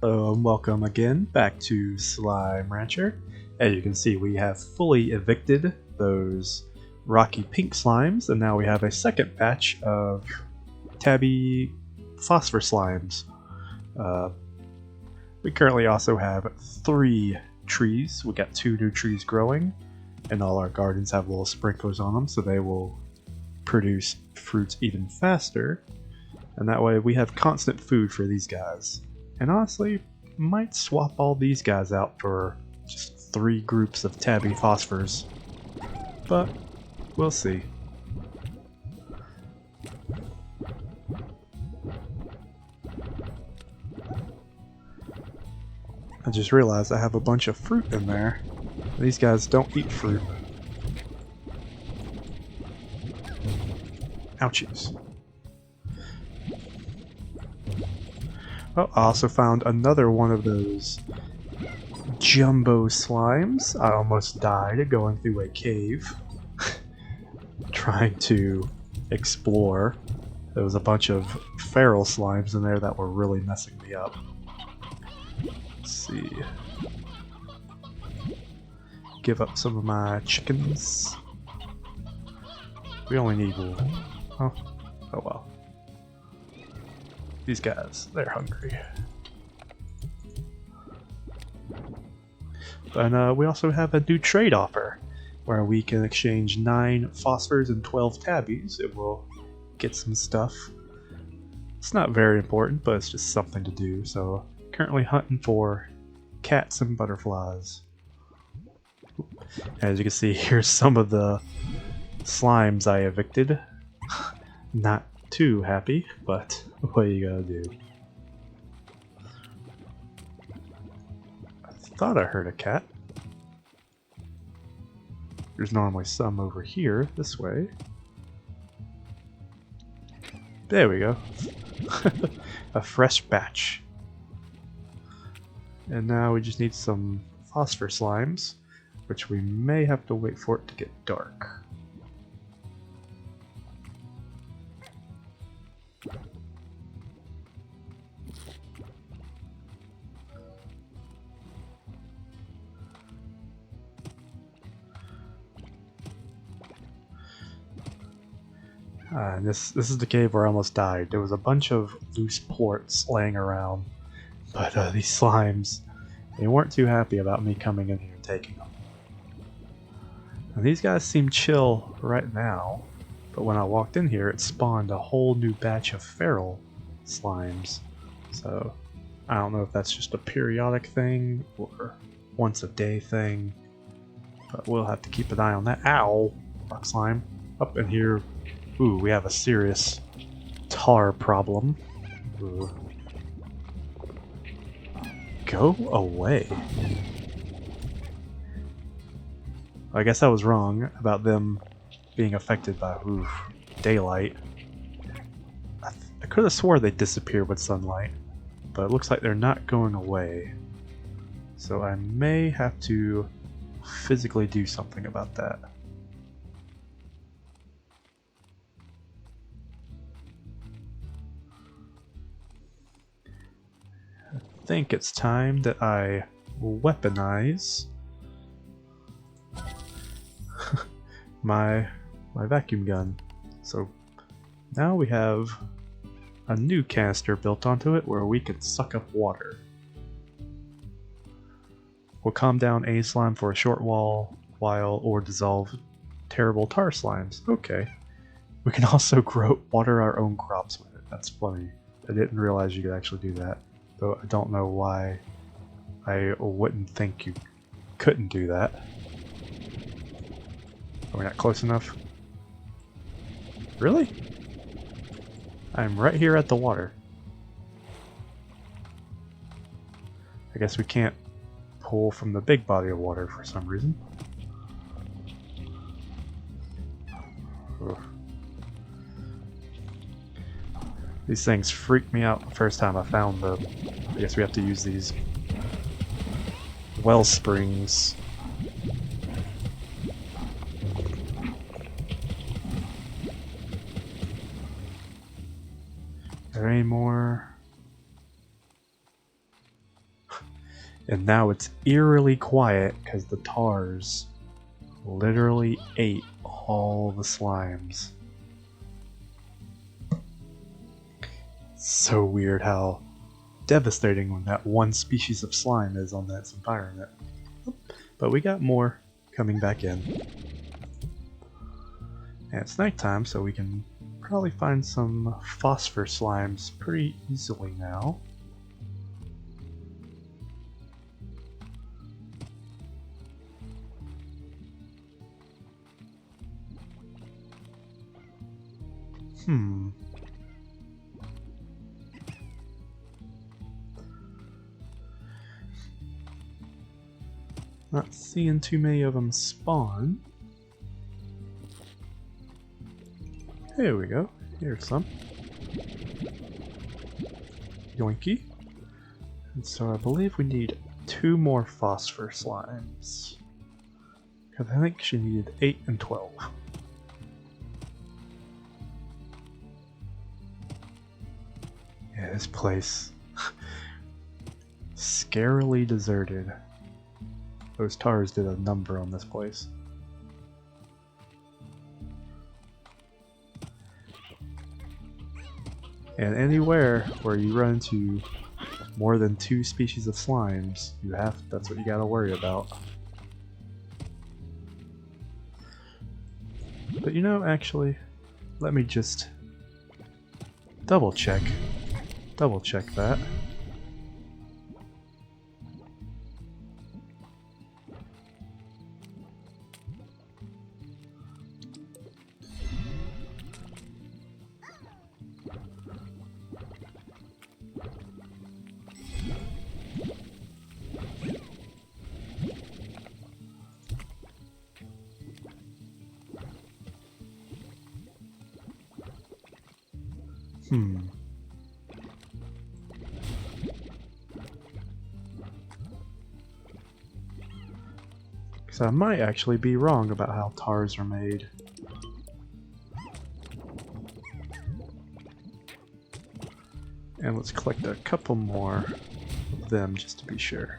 Hello and welcome again back to Slime Rancher. As you can see, we have fully evicted those rocky pink slimes, and now we have a second batch of tabby phosphor slimes. We currently also have 3 trees. We got 2 new trees growing, and all our gardens have little sprinklers on them, so they will produce fruits even faster. And that way we have constant food for these guys. And honestly, might swap all these guys out for just 3 groups of tabby phosphors. But we'll see. I just realized I have a bunch of fruit in there. These guys don't eat fruit. Ouchies. Oh, I also found another one of those jumbo slimes. I almost died going through a cave trying to explore. There was a bunch of feral slimes in there that were really messing me up. Let's see. Give up some of my chickens. We only need one. Oh well. These guys, they're hungry. And we also have a new trade offer where we can exchange 9 phosphors and 12 tabbies. It will get some stuff. It's not very important, but it's just something to do. So currently hunting for cats and butterflies. As you can see, here's some of the slimes I evicted. Not too happy, but what are you gonna do? I thought I heard a cat. There's normally some over here, this way. There we go. A fresh batch. And now we just need some phosphor slimes, which we may have to wait for it to get dark. And this is the cave where I almost died. There was a bunch of loose plorts laying around, but these slimes, they weren't too happy about me coming in here and taking them. And these guys seem chill right now, but when I walked in here, it spawned a whole new batch of feral slimes. So I don't know if that's just a periodic thing or once a day thing, but we'll have to keep an eye on that. Ow! Rock slime. Up in here. Ooh, we have a serious tar problem. Ooh. Go away. I guess I was wrong about them being affected by daylight. I could have swore they disappear with sunlight, but it looks like they're not going away. So I may have to physically do something about that. I think it's time that I weaponize my vacuum gun. So now we have a new canister built onto it where we can suck up water. We'll calm down a slime for a short while or dissolve terrible tar slimes. Okay. We can also water our own crops with it. That's funny. I didn't realize you could actually do that. Though I don't know why I wouldn't think you couldn't do that. Are we not close enough? Really? I'm right here at the water. I guess we can't pull from the big body of water for some reason. Ugh. These things freaked me out the first time I found them. I guess we have to use these well springs. Are there any more? And now it's eerily quiet because the tars literally ate all the slimes. So weird how devastating that one species of slime is on that environment. But we got more coming back in. And it's nighttime, so we can probably find some phosphor slimes pretty easily now. Not seeing too many of them spawn. Here we go. Here's some. Yoinky. And so I believe we need 2 more phosphor slimes. Because I think she needed 8 and 12. Yeah, this place. Scarily deserted. Those tars did a number on this place. And anywhere where you run into more than 2 species of slimes, that's what you gotta worry about. But you know, actually, let me just double check that. So I might actually be wrong about how tars are made. And let's collect a couple more of them just to be sure.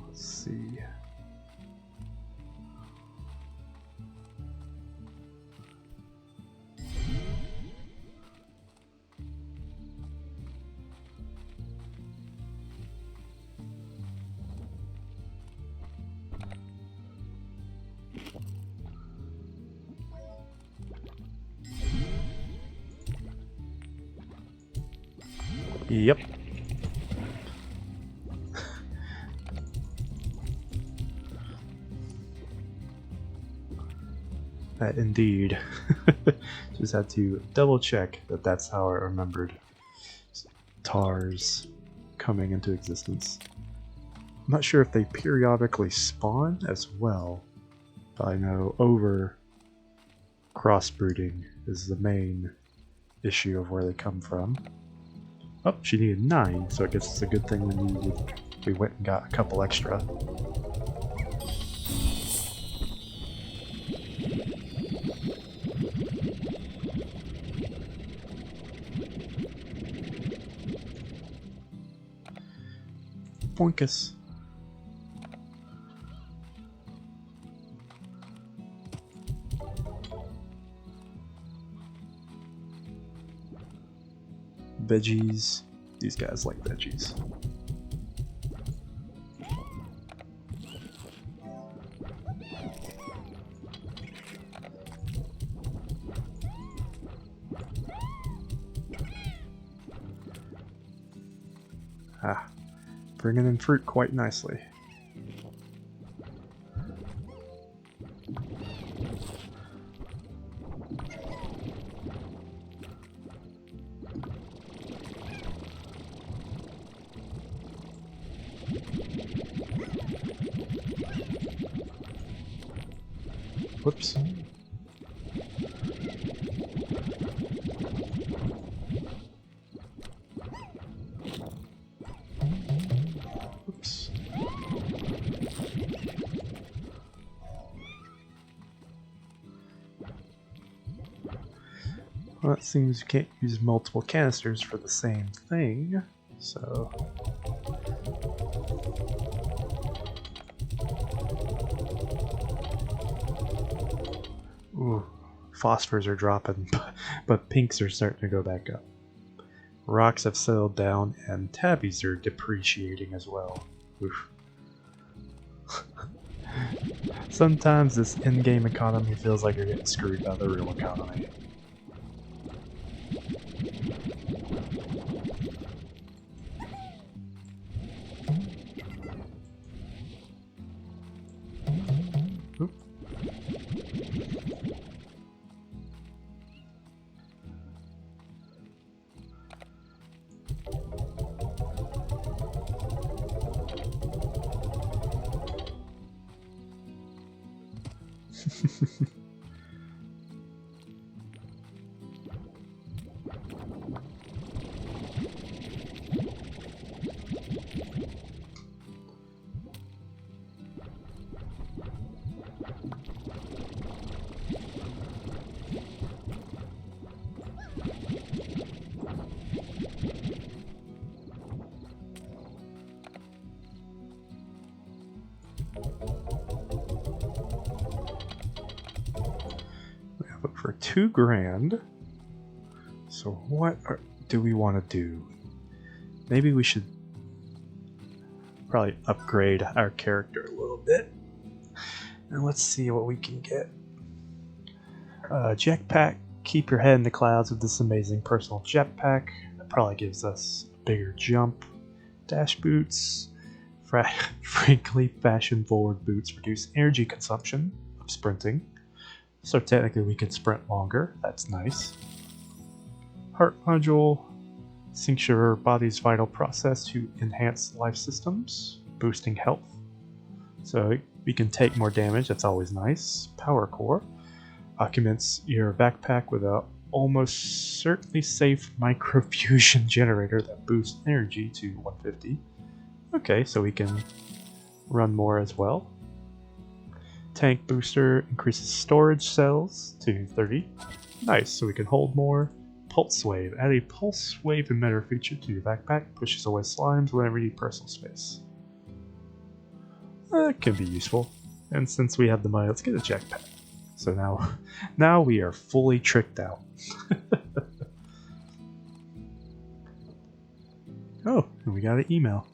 Let's see. Yep. That indeed. Just had to double check that that's how I remembered tars coming into existence. I'm not sure if they periodically spawn as well, but I know over crossbreeding is the main issue of where they come from. Oh, she needed 9, so I guess it's a good thing we went and got a couple extra. Boinkus. Veggies. These guys like veggies. Ah, bringing in fruit quite nicely. Whoops. Whoops. Well, it seems you can't use multiple canisters for the same thing, so... Ooh, phosphors are dropping, but pinks are starting to go back up. Rocks have settled down, and tabbies are depreciating as well. Oof. Sometimes this in-game economy feels like you're getting screwed by the real economy. Oop. We have it for $2,000. So what do we want to do? Maybe we should probably upgrade our character a little bit. And let's see what we can get. Jetpack. Keep your head in the clouds with this amazing personal jetpack. That probably gives us a bigger jump. Dash boots. Frankly, fashion-forward boots reduce energy consumption of sprinting. So technically we can sprint longer. That's nice. Heart module. Syncs your body's vital process to enhance life systems, boosting health. So we can take more damage, that's always nice. Power core. Augments your backpack with a almost certainly safe microfusion generator that boosts energy to 150. Okay, so we can run more as well. Tank booster increases storage cells to 30. Nice, so we can hold more. Pulse wave. Add a pulse wave emitter feature to your backpack. Pushes away slimes whenever you need personal space. That can be useful. And since we have the money, let's get a jetpack. So now we are fully tricked out. Oh, and we got an email.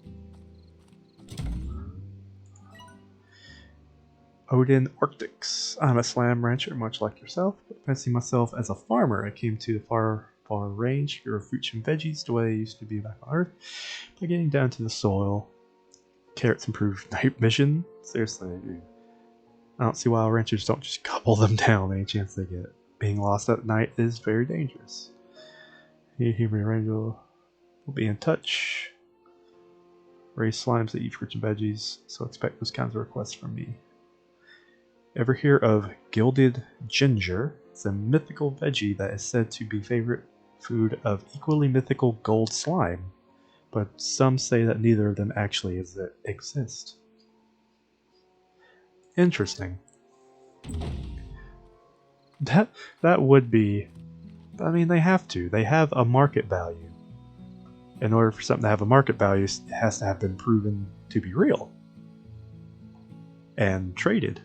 Odin Arctics. I'm a slam rancher, much like yourself, but fancy myself as a farmer. I came to the far range, grow fruits and veggies the way they used to be back on Earth. By getting down to the soil, carrots improve night vision. Seriously, dude. I don't see why ranchers don't just gobble them down any chance they get. Being lost at night is very dangerous. Human ranger will be in touch. Raise slimes that eat fruits and veggies, so expect those kinds of requests from me. Ever hear of gilded ginger? It's a mythical veggie that is said to be favorite food of equally mythical gold slime, but some say that neither of them actually exist. Interesting. That would be... I mean, they have to. They have a market value. In order for something to have a market value, it has to have been proven to be real. And traded.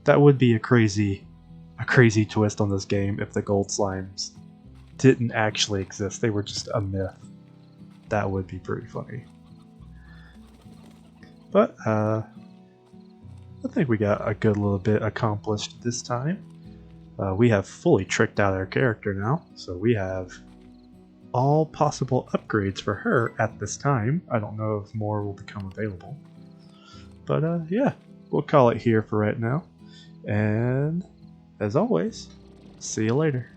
That would be a crazy twist on this game if the gold slimes didn't actually exist. They were just a myth. That would be pretty funny. But, I think we got a good little bit accomplished this time. We have fully tricked out our character now, so we have all possible upgrades for her at this time. I don't know if more will become available. But yeah, we'll call it here for right now. And as always, see you later.